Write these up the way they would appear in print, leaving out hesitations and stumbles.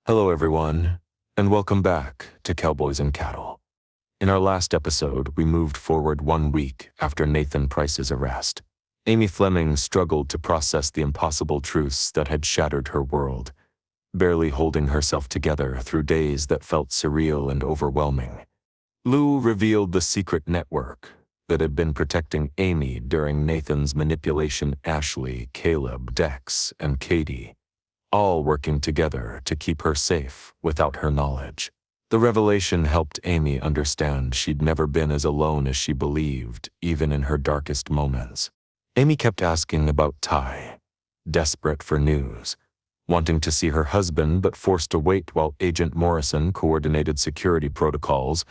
Hello everyone, and welcome back to Cowboys and Cattle. In our last episode, we moved forward 1 week after Nathan Price's arrest. Amy Fleming struggled to process the impossible truths that had shattered her world, barely holding herself together through days that felt surreal and overwhelming. Lou revealed the secret network that had been protecting Amy during Nathan's manipulation. Ashley, Caleb, Dex, and Katie, all working together to keep her safe without her knowledge. The revelation helped Amy understand she'd never been as alone as she believed, even in her darkest moments. Amy kept asking about Ty, desperate for news, wanting to see her husband but forced to wait while Agent Morrison coordinated security protocols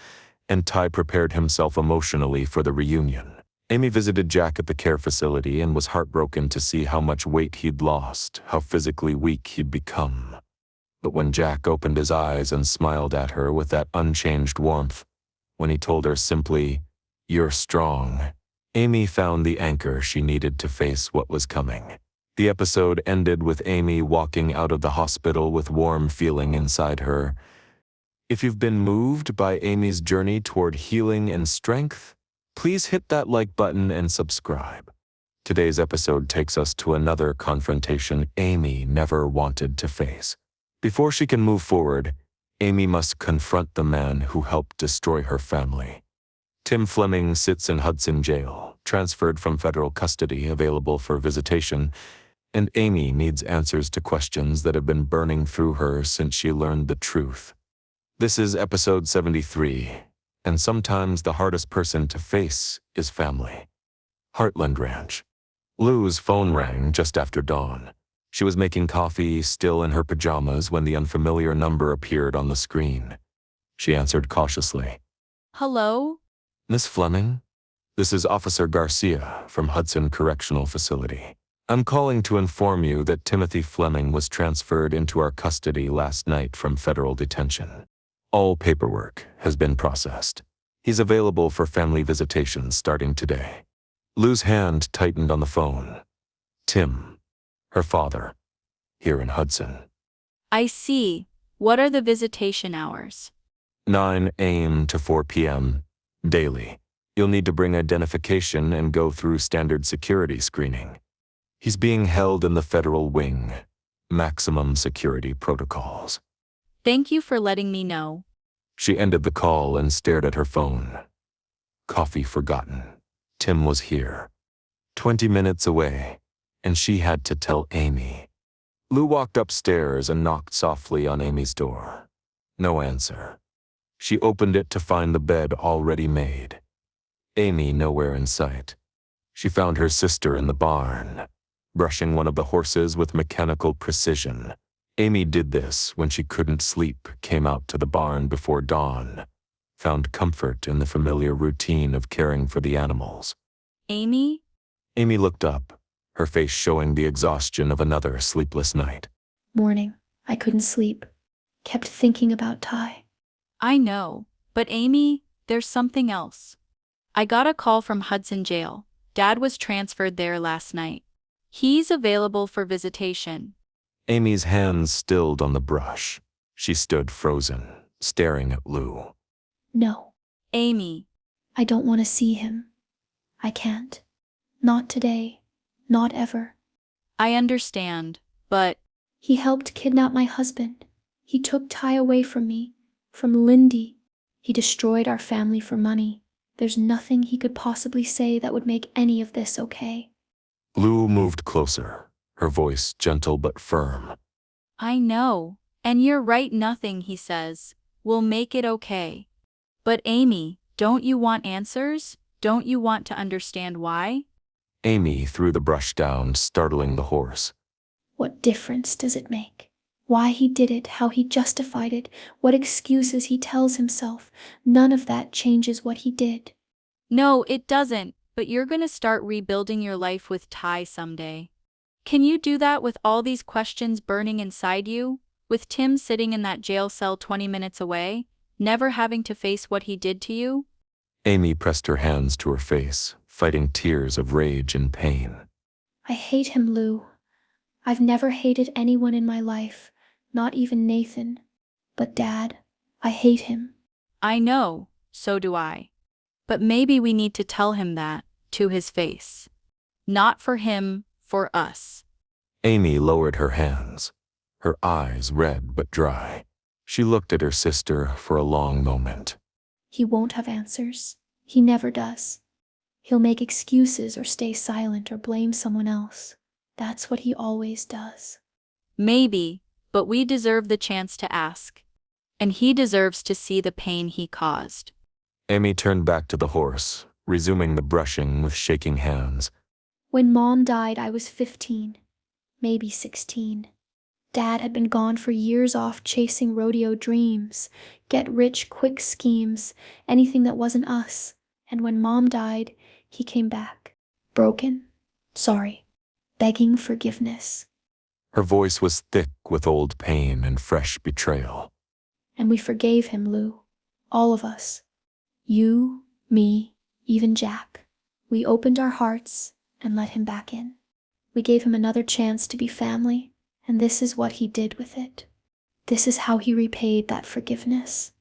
and Ty prepared himself emotionally for the reunion. Amy visited Jack at the care facility and was heartbroken to see how much weight he'd lost, how physically weak he'd become. But when Jack opened his eyes and smiled at her with that unchanged warmth, when he told her simply, "You're strong," Amy found the anchor she needed to face what was coming. The episode ended with Amy walking out of the hospital with warm feeling inside her. If you've been moved by Amy's journey toward healing and strength, please hit that like button and subscribe. Today's episode takes us to another confrontation Amy never wanted to face. Before she can move forward, Amy must confront the man who helped destroy her family. Tim Fleming sits in Hudson jail, transferred from federal custody, available for visitation, and Amy needs answers to questions that have been burning through her since she learned the truth. This is episode 73, and sometimes the hardest person to face is family. Heartland Ranch. Lou's phone rang just after dawn. She was making coffee, still in her pajamas, when the unfamiliar number appeared on the screen. She answered cautiously. Hello? Miss Fleming? This is Officer Garcia from Hudson Correctional Facility. I'm calling to inform you that Timothy Fleming was transferred into our custody last night from federal detention. All paperwork has been processed. He's available for family visitation starting today. Lou's hand tightened on the phone. Tim, her father, here in Hudson. I see. What are the visitation hours? 9 a.m. to 4 p.m. daily. You'll need to bring identification and go through standard security screening. He's being held in the federal wing. Maximum security protocols. Thank you for letting me know. She ended the call and stared at her phone. Coffee forgotten. Tim was here. 20 minutes away, and she had to tell Amy. Lou walked upstairs and knocked softly on Amy's door. No answer. She opened it to find the bed already made. Amy nowhere in sight. She found her sister in the barn, brushing one of the horses with mechanical precision. Amy did this when she couldn't sleep, came out to the barn before dawn, found comfort in the familiar routine of caring for the animals. Amy? Amy looked up, her face showing the exhaustion of another sleepless night. Morning. I couldn't sleep. Kept thinking about Ty. I know, but Amy, there's something else. I got a call from Hudson jail. Dad was transferred there last night. He's available for visitation. Amy's hands stilled on the brush. She stood frozen, staring at Lou. No. Amy. I don't want to see him. I can't. Not today. Not ever. I understand, but He helped kidnap my husband. He took Ty away from me, from Lindy. He destroyed our family for money. There's nothing he could possibly say that would make any of this okay. Lou moved closer, her voice gentle but firm. I know, and you're right, nothing he says will make it okay. But Amy, don't you want answers? Don't you want to understand why? Amy threw the brush down, startling the horse. What difference does it make? Why he did it, how he justified it, what excuses he tells himself. None of that changes what he did. No, it doesn't, but you're gonna start rebuilding your life with Ty someday. Can you do that with all these questions burning inside you? With Tim sitting in that jail cell 20 minutes away, never having to face what he did to you? Amy pressed her hands to her face, fighting tears of rage and pain. I hate him, Lou. I've never hated anyone in my life, Not even Nathan. But Dad, I hate him. I know, so do I. But maybe we need to tell him that, to his face. Not for him, for us. Amy lowered her hands, her eyes red but dry. She looked at her sister for a long moment. He won't have answers. He never does. He'll make excuses or stay silent or blame someone else. That's what he always does. Maybe, but we deserve the chance to ask. And he deserves to see the pain he caused. Amy turned back to the horse, resuming the brushing with shaking hands. When Mom died, I was 15, maybe 16. Dad had been gone for years off chasing rodeo dreams, get-rich-quick schemes, anything that wasn't us. And when Mom died, he came back, broken, sorry, begging forgiveness. Her voice was thick with old pain and fresh betrayal. And we forgave him, Lou. All of us. You, me, even Jack. We opened our hearts and let him back in. We gave him another chance to be family, and this is what he did with it. This is how he repaid that forgiveness.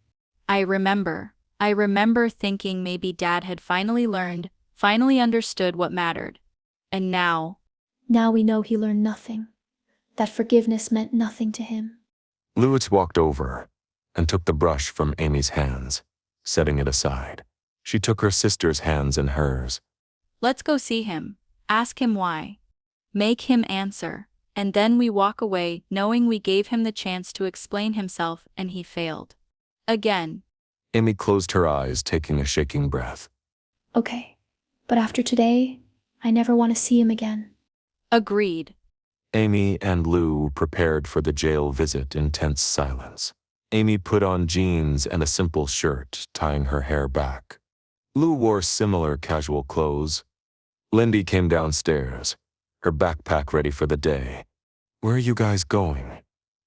I remember thinking maybe Dad had finally learned, finally understood what mattered. And now we know he learned nothing. That forgiveness meant nothing to him. Lewis walked over and took the brush from Amy's hands, setting it aside. She took her sister's hands in hers. Let's go see him. Ask him why. Make him answer. And then we walk away knowing we gave him the chance to explain himself and he failed. Again. Amy closed her eyes, taking a shaking breath. Okay, but after today, I never want to see him again. Agreed. Amy and Lou prepared for the jail visit in tense silence. Amy put on jeans and a simple shirt, tying her hair back. Lou wore similar casual clothes. Lindy came downstairs, her backpack ready for the day. Where are you guys going?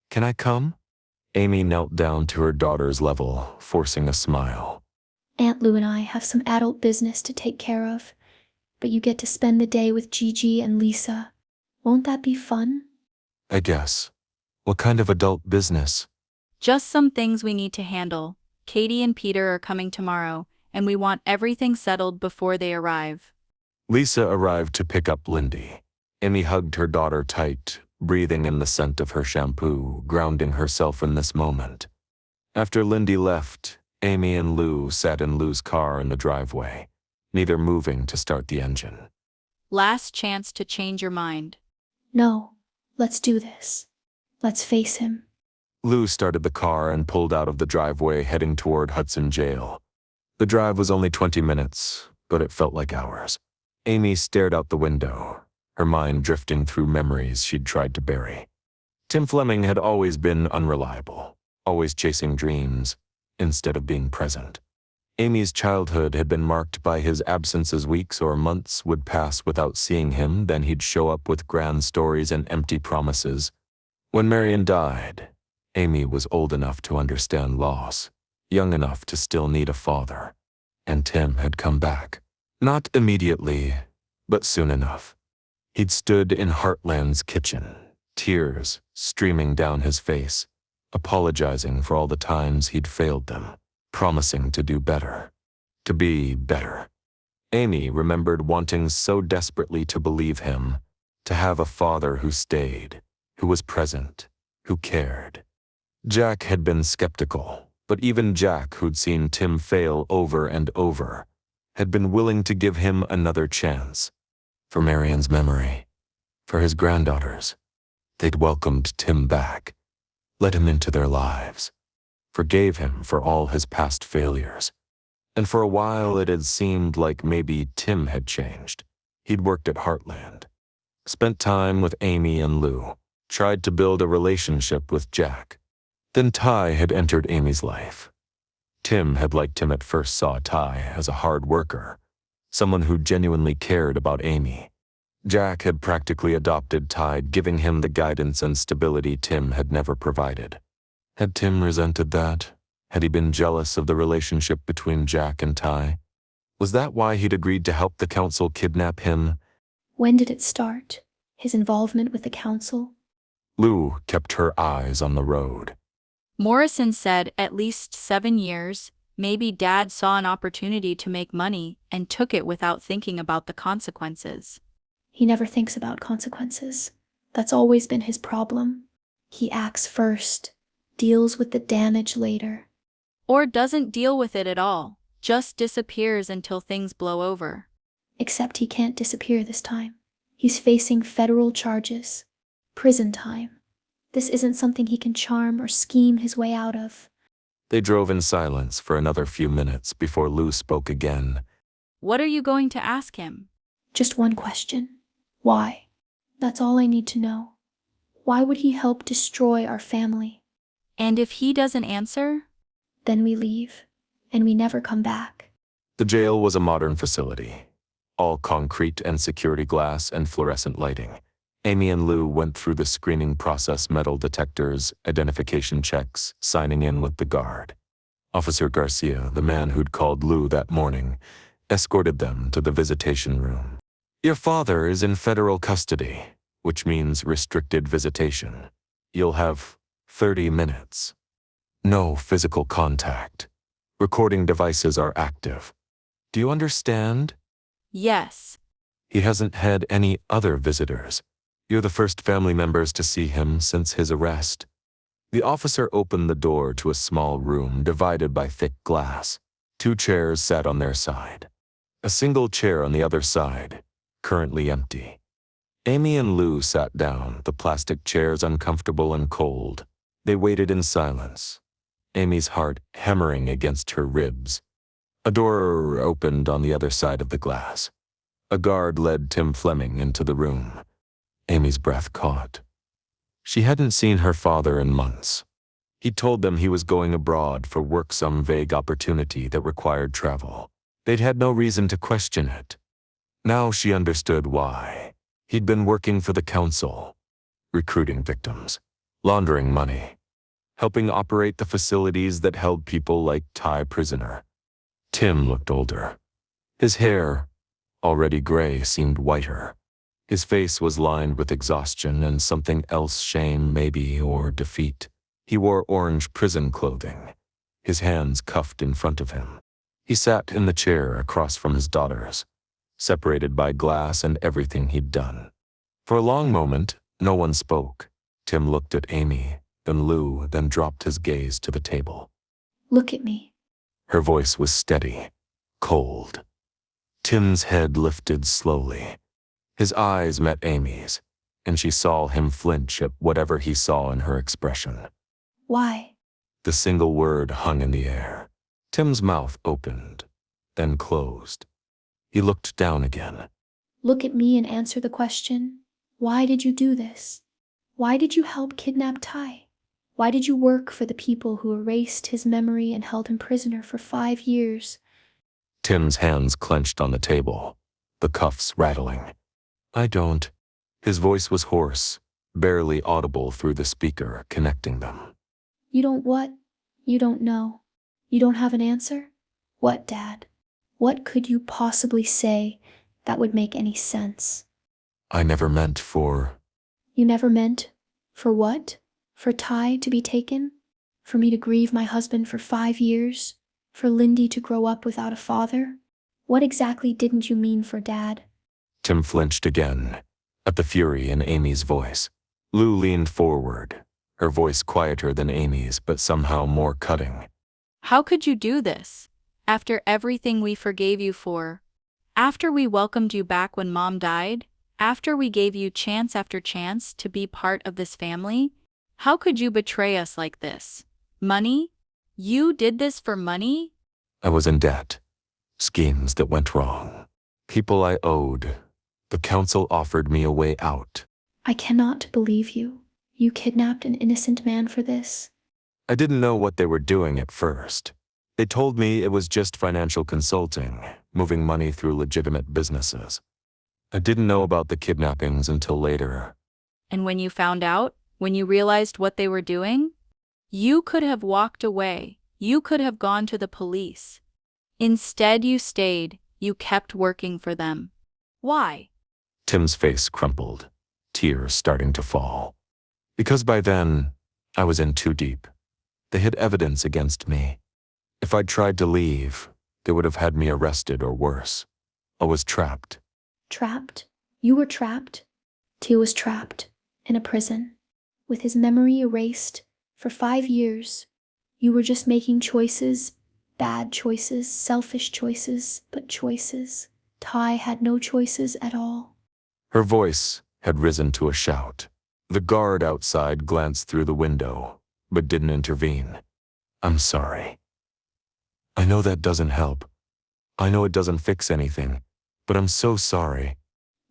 Can I come? Amy knelt down to her daughter's level, forcing a smile. Aunt Lou and I have some adult business to take care of, but you get to spend the day with Gigi and Lisa. Won't that be fun? I guess. What kind of adult business? Just some things we need to handle. Katie and Peter are coming tomorrow, and we want everything settled before they arrive. Lisa arrived to pick up Lindy. Amy hugged her daughter tight, breathing in the scent of her shampoo, grounding herself in this moment. After Lindy left, Amy and Lou sat in Lou's car in the driveway, neither moving to start the engine. Last chance to change your mind. No, let's do this. Let's face him. Lou started the car and pulled out of the driveway, heading toward Hudson Jail. The drive was only 20 minutes, but it felt like hours. Amy stared out the window, her mind drifting through memories she'd tried to bury. Tim Fleming had always been unreliable, always chasing dreams instead of being present. Amy's childhood had been marked by his absences. Weeks or months would pass without seeing him, then he'd show up with grand stories and empty promises. When Marion died, Amy was old enough to understand loss, young enough to still need a father. And Tim had come back. Not immediately, but soon enough. He'd stood in Heartland's kitchen, tears streaming down his face, apologizing for all the times he'd failed them, promising to do better, to be better. Amy remembered wanting so desperately to believe him, to have a father who stayed, who was present, who cared. Jack had been skeptical, but even Jack, who'd seen Tim fail over and over, had been willing to give him another chance. For Marion's memory, for his granddaughters, they'd welcomed Tim back, let him into their lives, forgave him for all his past failures. And for a while it had seemed like maybe Tim had changed. He'd worked at Heartland, spent time with Amy and Lou, tried to build a relationship with Jack. Then Ty had entered Amy's life. Tim had liked him at first, saw Ty as a hard worker, someone who genuinely cared about Amy. Jack had practically adopted Ty, giving him the guidance and stability Tim had never provided. Had Tim resented that? Had he been jealous of the relationship between Jack and Ty? Was that why he'd agreed to help the council kidnap him? When did it start? His involvement with the council? Lou kept her eyes on the road. Morrison said at least 7 years. Maybe Dad saw an opportunity to make money and took it without thinking about the consequences. He never thinks about consequences. That's always been his problem. He acts first, deals with the damage later. Or doesn't deal with it at all, just disappears until things blow over. Except he can't disappear this time. He's facing federal charges. Prison time. This isn't something he can charm or scheme his way out of. They drove in silence for another few minutes before Lou spoke again. What are you going to ask him? Just one question. Why? That's all I need to know. Why would he help destroy our family? And if he doesn't answer? Then we leave, and we never come back. The jail was a modern facility, all concrete and security glass and fluorescent lighting. Amy and Lou went through the screening process, metal detectors, identification checks, signing in with the guard. Officer Garcia, the man who'd called Lou that morning, escorted them to the visitation room. Your father is in federal custody, which means restricted visitation. You'll have 30 minutes. No physical contact. Recording devices are active. Do you understand? Yes. He hasn't had any other visitors. You're the first family members to see him since his arrest. The officer opened the door to a small room divided by thick glass. 2 chairs sat on their side. A single chair on the other side, currently empty. Amy and Lou sat down, the plastic chairs uncomfortable and cold. They waited in silence, Amy's heart hammering against her ribs. A door opened on the other side of the glass. A guard led Tim Fleming into the room. Amy's breath caught. She hadn't seen her father in months. He told them he was going abroad for work, some vague opportunity that required travel. They'd had no reason to question it. Now she understood why. He'd been working for the council, recruiting victims, laundering money, helping operate the facilities that held people like Ty prisoner. Tim looked older. His hair, already gray, seemed whiter. His face was lined with exhaustion and something else, shame maybe, or defeat. He wore orange prison clothing, his hands cuffed in front of him. He sat in the chair across from his daughters, separated by glass and everything he'd done. For a long moment, no one spoke. Tim looked at Amy, then Lou, then dropped his gaze to the table. Look at me. Her voice was steady, cold. Tim's head lifted slowly. His eyes met Amy's, and she saw him flinch at whatever he saw in her expression. Why? The single word hung in the air. Tim's mouth opened, then closed. He looked down again. Look at me and answer the question. Why did you do this? Why did you help kidnap Ty? Why did you work for the people who erased his memory and held him prisoner for 5 years? Tim's hands clenched on the table, the cuffs rattling. I don't. His voice was hoarse, barely audible through the speaker connecting them. You don't what? You don't know. You don't have an answer? What, Dad? What could you possibly say that would make any sense? I never meant for... You never meant? For what? For Ty to be taken? For me to grieve my husband for 5 years? For Lindy to grow up without a father? What exactly didn't you mean for Dad? Tim flinched again, at the fury in Amy's voice. Lou leaned forward, her voice quieter than Amy's but somehow more cutting. How could you do this? After everything we forgave you for? After we welcomed you back when Mom died? After we gave you chance after chance to be part of this family? How could you betray us like this? Money? You did this for money? I was in debt. Schemes that went wrong. People I owed. The council offered me a way out. I cannot believe you. You kidnapped an innocent man for this. I didn't know what they were doing at first. They told me it was just financial consulting, moving money through legitimate businesses. I didn't know about the kidnappings until later. And when you found out, when you realized what they were doing? You could have walked away. You could have gone to the police. Instead, you stayed. You kept working for them. Why? Tim's face crumpled, tears starting to fall. Because by then, I was in too deep. They hid evidence against me. If I'd tried to leave, they would have had me arrested or worse. I was trapped. Trapped? You were trapped? Teal was trapped in a prison, with his memory erased for 5 years. You were just making choices, bad choices, selfish choices, but choices. Ty had no choices at all. Her voice had risen to a shout. The guard outside glanced through the window, but didn't intervene. I'm sorry. I know that doesn't help. I know it doesn't fix anything, but I'm so sorry.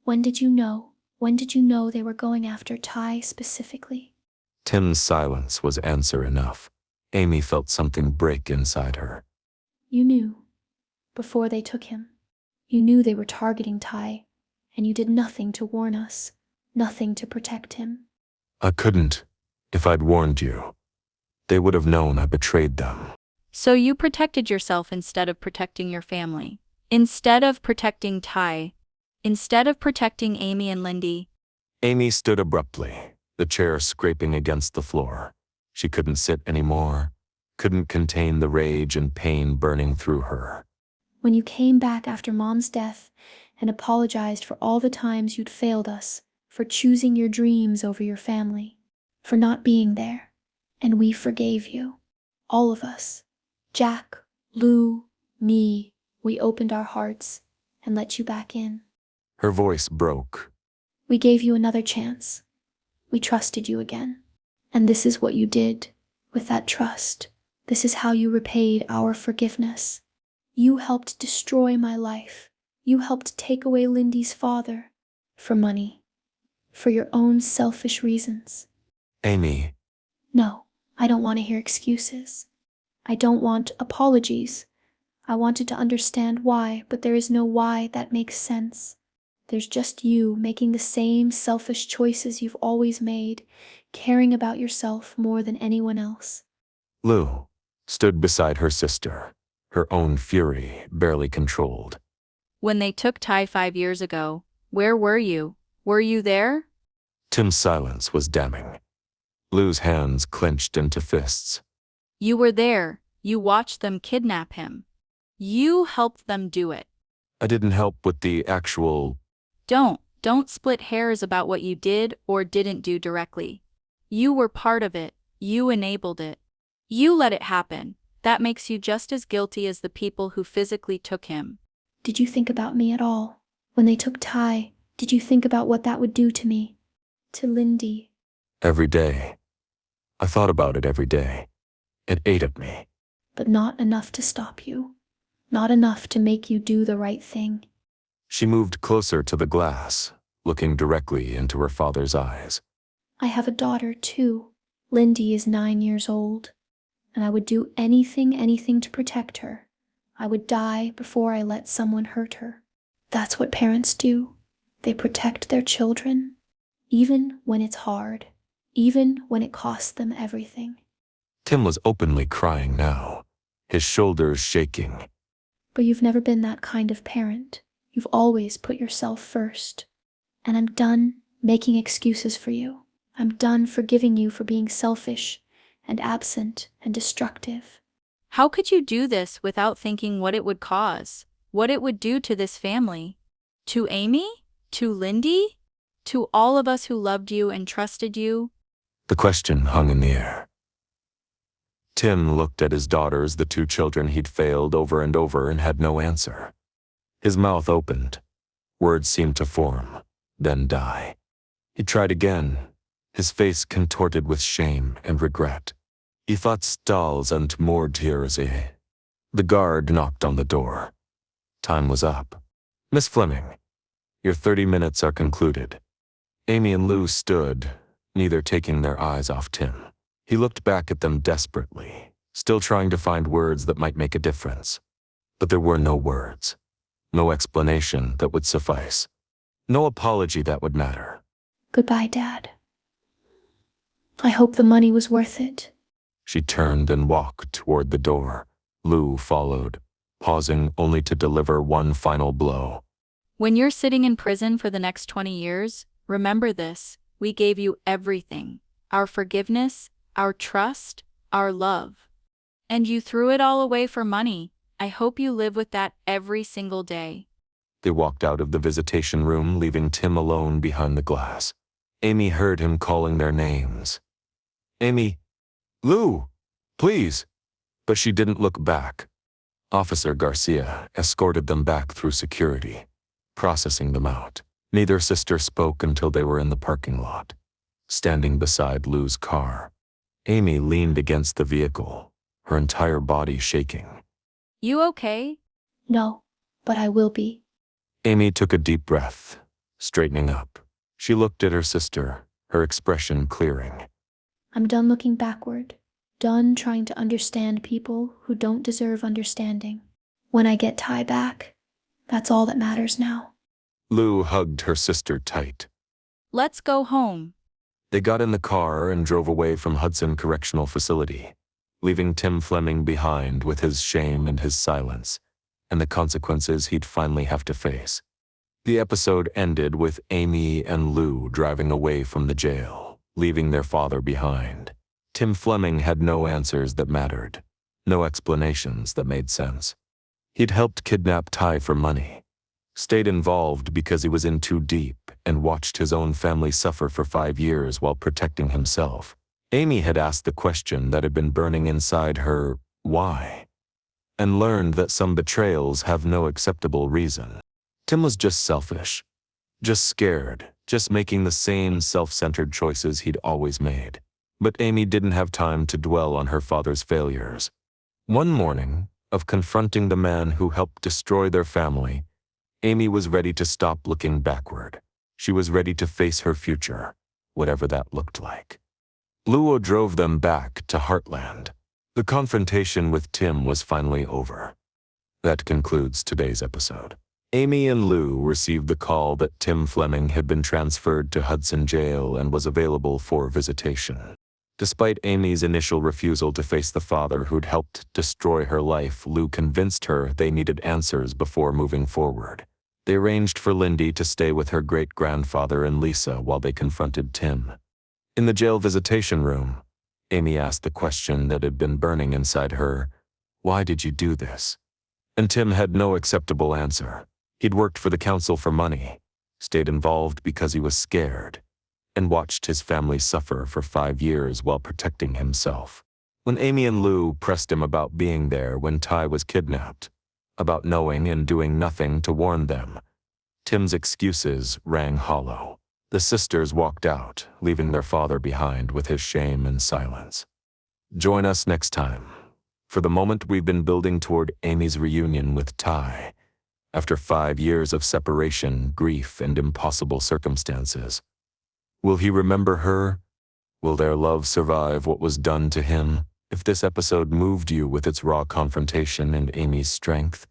When did you know? When did you know they were going after Ty specifically? Tim's silence was answer enough. Amy felt something break inside her. You knew. Before they took him. You knew they were targeting Ty, and you did nothing to warn us, nothing to protect him. I couldn't, if I'd warned you. They would have known I betrayed them. So you protected yourself instead of protecting your family. Instead of protecting Ty. Instead of protecting Amy and Lindy. Amy stood abruptly, the chair scraping against the floor. She couldn't sit anymore, couldn't contain the rage and pain burning through her. When you came back after Mom's death and apologized for all the times you'd failed us, for choosing your dreams over your family, for not being there, and we forgave you. All of us. Jack, Lou, me, we opened our hearts and let you back in. Her voice broke. We gave you another chance. We trusted you again. And this is what you did with that trust. This is how you repaid our forgiveness. You helped destroy my life. You helped take away Lindy's father. For money. For your own selfish reasons. Amy. No, I don't want to hear excuses. I don't want apologies. I wanted to understand why, but there is no why that makes sense. There's just you making the same selfish choices you've always made, caring about yourself more than anyone else. Lou stood beside her sister, her own fury barely controlled. When they took Ty 5 years ago, where were you? Were you there? Tim's silence was damning. Lou's hands clenched into fists. You were there. You watched them kidnap him. You helped them do it. I didn't help with the actual... Don't split hairs about what you did or didn't do directly. You were part of it. You enabled it. You let it happen. That makes you just as guilty as the people who physically took him. Did you think about me at all? When they took Ty, did you think about what that would do to me? To Lindy? Every day. I thought about it every day. It ate at me. But not enough to stop you. Not enough to make you do the right thing. She moved closer to the glass, looking directly into her father's eyes. I have a daughter, too. Lindy is 9 years old. And I would do anything to protect her. I would die before I let someone hurt her. That's what parents do. They protect their children, even when it's hard, even when it costs them everything. Tim was openly crying now, his shoulders shaking. But you've never been that kind of parent. You've always put yourself first. And I'm done making excuses for you. I'm done forgiving you for being selfish and absent and destructive. How could you do this without thinking what it would cause? What it would do to this family? To Amy? To Lindy? To all of us who loved you and trusted you? The question hung in the air. Tim looked at his daughters, the 2 children he'd failed over and over, and had no answer. His mouth opened. Words seemed to form, then die. He tried again, his face contorted with shame and regret. He thought stalls and more tears. The guard knocked on the door. Time was up. Miss Fleming, your 30 minutes are concluded. Amy and Lou stood, neither taking their eyes off Tim. He looked back at them desperately, still trying to find words that might make a difference. But there were no words. No explanation that would suffice. No apology that would matter. Goodbye, Dad. I hope the money was worth it. She turned and walked toward the door. Lou followed, pausing only to deliver one final blow. When you're sitting in prison for the next 20 years, remember this: we gave you everything. our forgiveness, our trust, our love. And you threw it all away for money. I hope you live with that every single day. They walked out of the visitation room, leaving Tim alone behind the glass. Amy heard him calling their names. Amy, Lou, please. But she didn't look back. Officer Garcia escorted them back through security, processing them out. Neither sister spoke until they were in the parking lot, standing beside Lou's car. Amy leaned against the vehicle, her entire body shaking. You okay? No, but I will be. Amy took a deep breath, straightening up. She looked at her sister, her expression clearing. I'm done looking backward, done trying to understand people who don't deserve understanding. When I get Ty back, that's all that matters now. Lou hugged her sister tight. Let's go home. They got in the car and drove away from Hudson Correctional Facility, leaving Tim Fleming behind with his shame and his silence, and the consequences he'd finally have to face. The episode ended with Amy and Lou driving away from the jail, leaving their father behind. Tim Fleming had no answers that mattered, no explanations that made sense. He'd helped kidnap Ty for money, stayed involved because he was in too deep, and watched his own family suffer for 5 years while protecting himself. Amy had asked the question that had been burning inside her, why? And learned that some betrayals have no acceptable reason. Tim was just selfish, just scared, just making the same self-centered choices he'd always made. But Amy didn't have time to dwell on her father's failures. One morning, of confronting the man who helped destroy their family, Amy was ready to stop looking backward. She was ready to face her future, whatever that looked like. Lou drove them back to Heartland. The confrontation with Tim was finally over. That concludes today's episode. Amy and Lou received the call that Tim Fleming had been transferred to Hudson Jail and was available for visitation. Despite Amy's initial refusal to face the father who'd helped destroy her life, Lou convinced her they needed answers before moving forward. They arranged for Lindy to stay with her great-grandfather and Lisa while they confronted Tim. In the jail visitation room, Amy asked the question that had been burning inside her, "Why did you do this?" And Tim had no acceptable answer. He'd worked for the council for money, stayed involved because he was scared, and watched his family suffer for 5 years while protecting himself. When Amy and Lou pressed him about being there when Ty was kidnapped, about knowing and doing nothing to warn them, Tim's excuses rang hollow. The sisters walked out, leaving their father behind with his shame and silence. Join us next time for the moment we've been building toward Amy's reunion with Ty. After 5 years of separation, grief, and impossible circumstances, will he remember her? Will their love survive what was done to him? If this episode moved you with its raw confrontation and Amy's strength,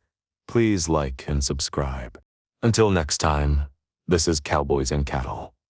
please like and subscribe. Until next time, this is Cowboys and Cattle.